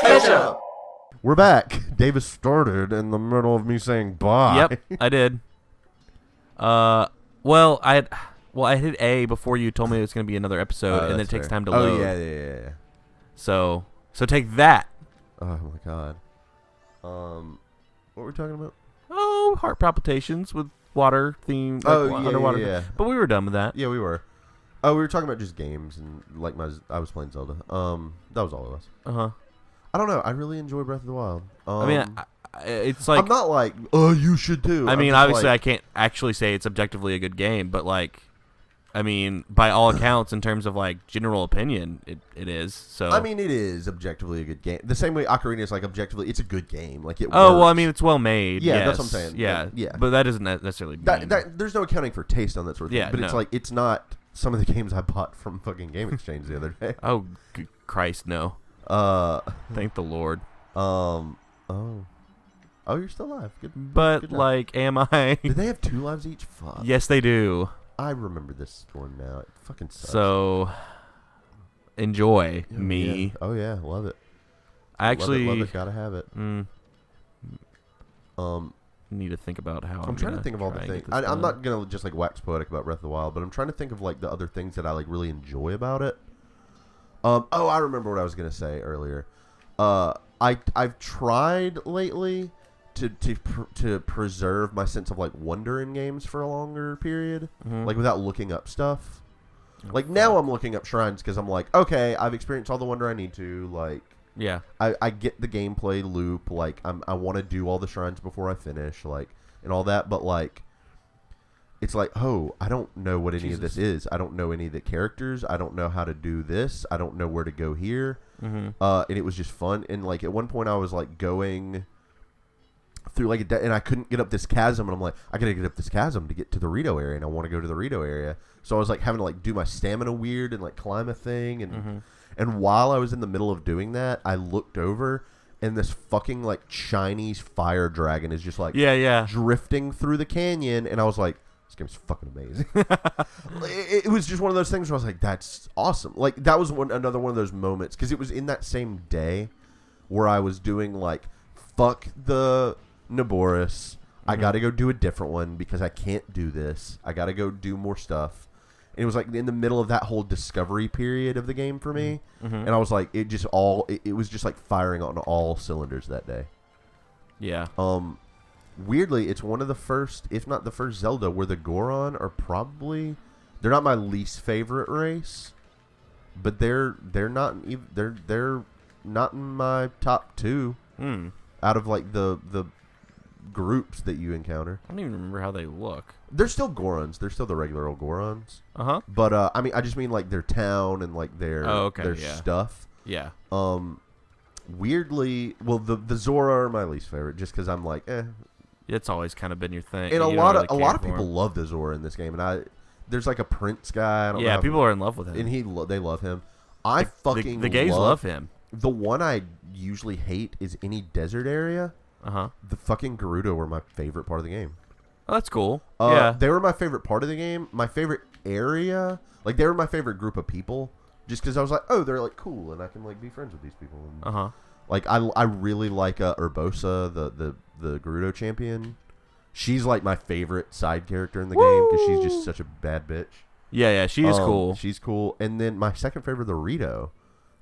Catchup. We're back. Davis started in the middle of me saying bye. Yep, I did. I hit A before you told me it was going to be another episode, and then it takes time to load. Oh, yeah. So take that. Oh, my God. What were we talking about? Oh, heart palpitations with water theme. Underwater. Yeah. But we were done with that. Yeah, we were. Oh, we were talking about just games, and I was playing Zelda. That was all it was. Uh-huh. I don't know. I really enjoy Breath of the Wild. It's like... I'm not like, oh, you should too. I mean, obviously, I can't actually say it's objectively a good game, but, like, I mean, by all accounts, in terms of, like, general opinion, it is. So I mean, it is objectively a good game. The same way Ocarina is, like, objectively, it's a good game. Like, it works. well, I mean, it's well made. Yeah, yes. that's what I'm saying. Yeah. But that doesn't necessarily mean... There's no accounting for taste on that sort of thing. But it's like, it's not some of the games I bought from fucking Game Exchange the other day. Oh, Christ, no. Thank the Lord. Oh, you're still alive. Good. But good job. like, am I? Do they have 2 lives each? Fuck. Yes, they do. I remember this one now. It fucking sucks. So, enjoy me. Yeah. Oh yeah, love it. I actually love it. Gotta have it. Need to think about how I'm trying to think of all the things. I'm not gonna just like wax poetic about Breath of the Wild, but I'm trying to think of like the other things that I like really enjoy about it. I remember what I was gonna say earlier. I've tried lately to preserve my sense of like wonder in games for a longer period, like without looking up stuff. Like now I'm looking up shrines because I'm like, okay, I've experienced all the wonder I need to. Like, yeah, I get the gameplay loop. Like I want to do all the shrines before I finish, like, and all that. But like, it's like, oh, I don't know what any of this is. I don't know any of the characters. I don't know how to do this. I don't know where to go here. And it was just fun. And like at one point I was like going through like and I couldn't get up this chasm, and I'm like, I gotta get up this chasm to get to the Rito area, and I want to go to the Rito area. So I was like having to like do my stamina weird and like climb a thing, and while I was in the middle of doing that, I looked over, and this fucking like Chinese fire dragon is just like drifting through the canyon, and I was like, this game's fucking amazing. it was just one of those things where I was like, that's awesome. Like that was another one of those moments, because it was in that same day where I was doing like, fuck the Naboris. I gotta go do a different one because I can't do this. I gotta go do more stuff. And it was like in the middle of that whole discovery period of the game for me, and I was like, it was just like firing on all cylinders that day. Yeah. Weirdly, it's one of the first, if not the first Zelda where the Goron are probably, they're not my least favorite race, but they're not in my top 2 out of like the groups that you encounter. I don't even remember how they look. They're still Gorons. They're still the regular old Gorons. But I mean, I just mean like their town and like their stuff. Yeah. Weirdly, well, the Zora are my least favorite, just because I'm like, It's always kind of been your thing. And a lot of people love the Zora in this game, and there's like a Prince guy. I don't know people are in love with him, and they love him. The gays love him. The one I usually hate is any desert area. The fucking Gerudo were my favorite part of the game. Oh, that's cool. They were my favorite part of the game. My favorite area, like they were my favorite group of people, just because I was like, oh, they're like cool, and I can like be friends with these people. And, like I really like Urbosa, the Gerudo champion. She's like my favorite side character in the game because she's just such a bad bitch. Yeah, she is cool. She's cool. And then my second favorite, the Rito,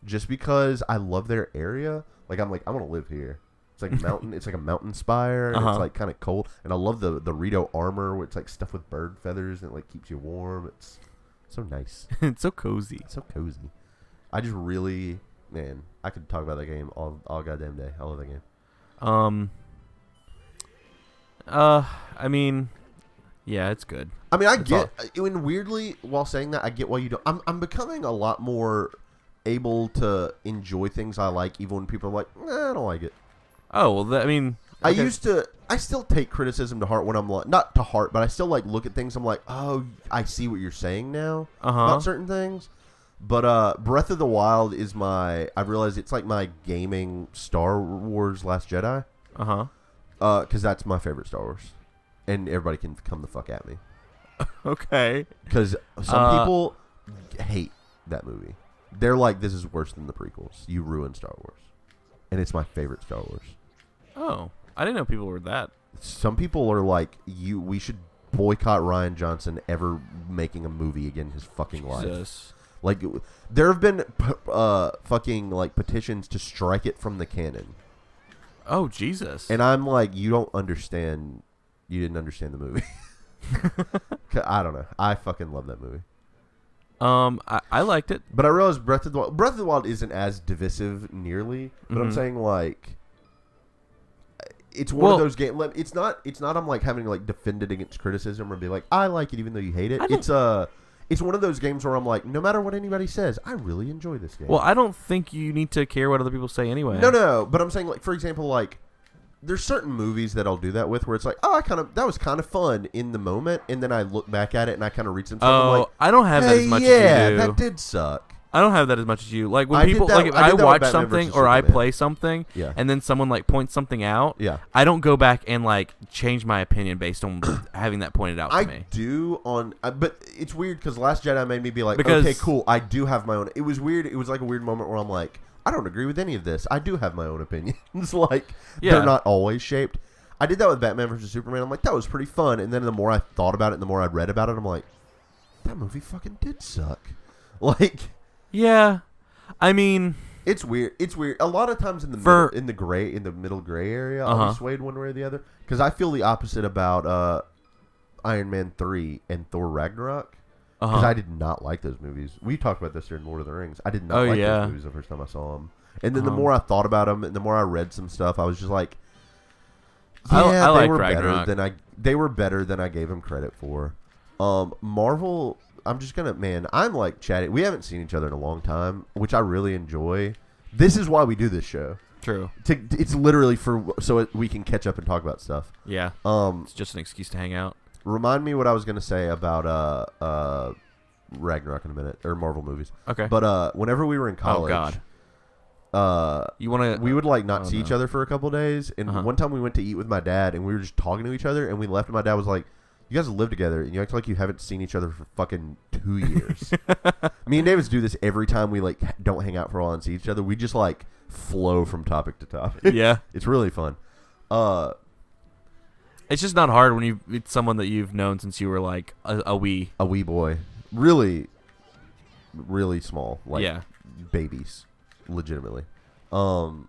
just because I love their area. Like I'm like, I want to live here. It's like mountain. It's like a mountain spire, and it's like kind of cold. And I love the Rito armor, where it's like stuffed with bird feathers, and it like keeps you warm. It's so nice. It's so cozy. It's so cozy. I just really, man, I could talk about that game all goddamn day. I love that game. I mean, yeah, it's good. I mean, and weirdly, while saying that, I get why you don't. I'm becoming a lot more able to enjoy things I like, even when people are like, I don't like it. Oh, well, I mean... Okay. I still take criticism to heart when I'm like... Not to heart, but I still like look at things, I'm like, oh, I see what you're saying now about certain things. But Breath of the Wild is I realize it's like my gaming Star Wars Last Jedi. Because that's my favorite Star Wars. And everybody can come the fuck at me. Okay. Because some people hate that movie. They're like, this is worse than the prequels. You ruined Star Wars. and it's my favorite Star Wars. Oh, I didn't know people were that. Some people are like, we should boycott Rian Johnson ever making a movie again in his fucking life. Like, there have been fucking like petitions to strike it from the canon. Oh, Jesus. And I'm like, you don't understand. You didn't understand the movie. I don't know. I fucking love that movie. I liked it, but I realized Breath of the Wild isn't as divisive nearly. But I'm saying like, it's one of those games. It's not. I'm like having to like defend it against criticism or be like, I like it even though you hate it. It's one of those games where I'm like, no matter what anybody says, I really enjoy this game. Well, I don't think you need to care what other people say anyway. No. But I'm saying, like, for example, like, there's certain movies that I'll do that with where it's like, that was kind of fun in the moment, and then I look back at it and I kind of read some stuff. I'm like, I don't have that as much as you do. That did suck. I don't have that as much as you. Like when people like if I watch something or I play something, and then someone like points something out, I don't go back and like change my opinion based on having that pointed out to me. I do but it's weird because Last Jedi made me be like, okay, cool, I do have my own. It was weird. It was like a weird moment where I'm like, I don't agree with any of this. I do have my own opinions. Like they're not always shaped. I did that with Batman vs Superman. I'm like, that was pretty fun. And then the more I thought about it, and the more I read about it, I'm like, that movie fucking did suck. Like. Yeah, I mean, it's weird. It's weird. A lot of times in the middle gray area, I'll be swayed one way or the other because I feel the opposite about Iron Man 3 and Thor Ragnarok because I did not like those movies. We talked about this during Lord of the Rings. I did not like those movies the first time I saw them, and then the more I thought about them and the more I read some stuff, I was just like, I they like were Ragnarok. better than I gave them credit for. Marvel. I'm just going to, I'm like chatting. We haven't seen each other in a long time, which I really enjoy. This is why we do this show. True. It's literally so we can catch up and talk about stuff. Yeah. It's just an excuse to hang out. Remind me what I was going to say about Ragnarok in a minute, or Marvel movies. Okay. But whenever we were in college. Oh, God. We would like not see each other for a couple days. And one time we went to eat with my dad, and we were just talking to each other, and we left, and my dad was like, you guys live together, and you act like you haven't seen each other for fucking 2 years. Me and Davis do this every time we like don't hang out for a while and see each other. We just like flow from topic to topic. Yeah, it's really fun. It's just not hard when it's someone that you've known since you were like a wee boy, really, really small, like babies, legitimately. But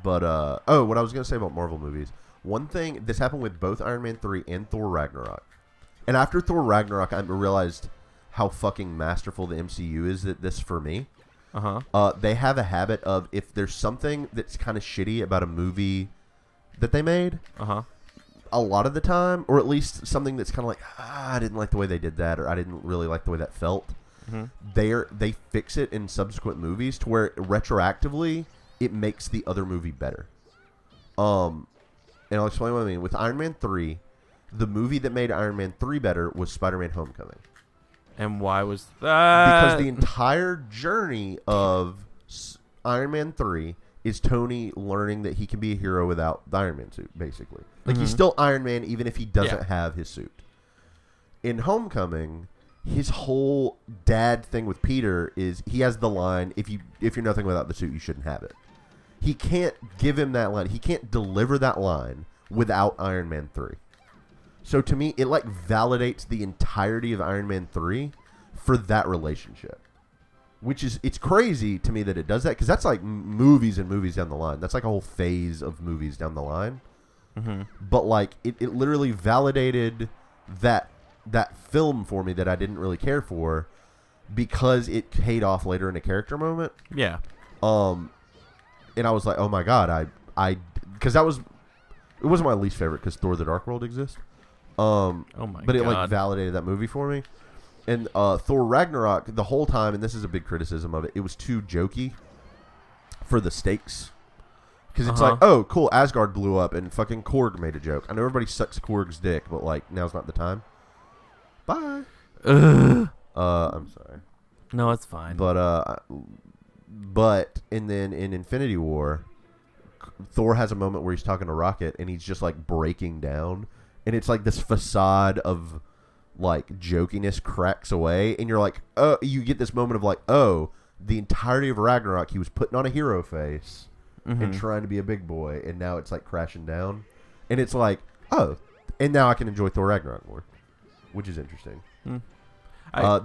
what I was gonna say about Marvel movies. One thing, this happened with both Iron Man 3 and Thor Ragnarok. And after Thor Ragnarok, I realized how fucking masterful the MCU is at this for me. They have a habit of, if there's something that's kind of shitty about a movie that they made, a lot of the time, or at least something that's kind of like, I didn't like the way they did that, or I didn't really like the way that felt, they fix it in subsequent movies to where retroactively it makes the other movie better. And I'll explain what I mean. With Iron Man 3, the movie that made Iron Man 3 better was Spider-Man Homecoming. And why was that? Because the entire journey of Iron Man 3 is Tony learning that he can be a hero without the Iron Man suit, basically. Like, he's still Iron Man even if he doesn't have his suit. In Homecoming, his whole dad thing with Peter is he has the line, if you're nothing without the suit, you shouldn't have it. He can't give him that line. He can't deliver that line without Iron Man 3. So to me, it like validates the entirety of Iron Man 3 for that relationship. Which is, it's crazy to me that it does that, because that's like movies and movies down the line. That's like a whole phase of movies down the line. But like, it literally validated that film for me that I didn't really care for, because it paid off later in a character moment. Yeah. And I was like, oh my god, because it wasn't my least favorite because Thor: The Dark World exists. Oh my god! But it like validated that movie for me. And Thor Ragnarok, the whole time, and this is a big criticism of it, it was too jokey for the stakes. Because it's like, oh, cool, Asgard blew up and fucking Korg made a joke. I know everybody sucks Korg's dick, but like, now's not the time. Bye. I'm sorry. No, it's fine. But and then in Infinity War, Thor has a moment where he's talking to Rocket and he's just like breaking down, and it's like this facade of like jokiness cracks away, and you're like, oh, you get this moment of like, oh, the entirety of Ragnarok he was putting on a hero face, and trying to be a big boy, and now it's like crashing down, and it's like, oh, and now I can enjoy Thor Ragnarok more, which is interesting.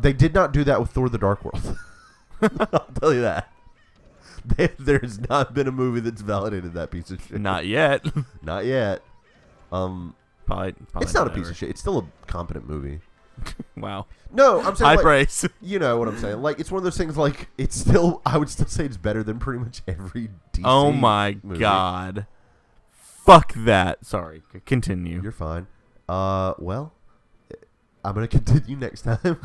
They did not do that with Thor: The Dark World. I'll tell you that. There's not been a movie that's validated that piece of shit. Not yet. Not yet. Probably it's not a piece of shit. It's still a competent movie. Wow. No, I'm saying high praise. You know what I'm saying? Like, it's one of those things. Like, it's still. I would still say it's better than pretty much every DC. Oh my movie. God. Fuck that. Sorry. Continue. You're fine. Well, I'm gonna continue next time.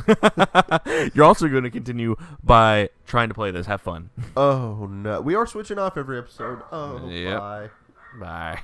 You're also going to continue by trying to play this. Have fun. Oh no, we are switching off every episode. Oh, yep. Bye. Bye.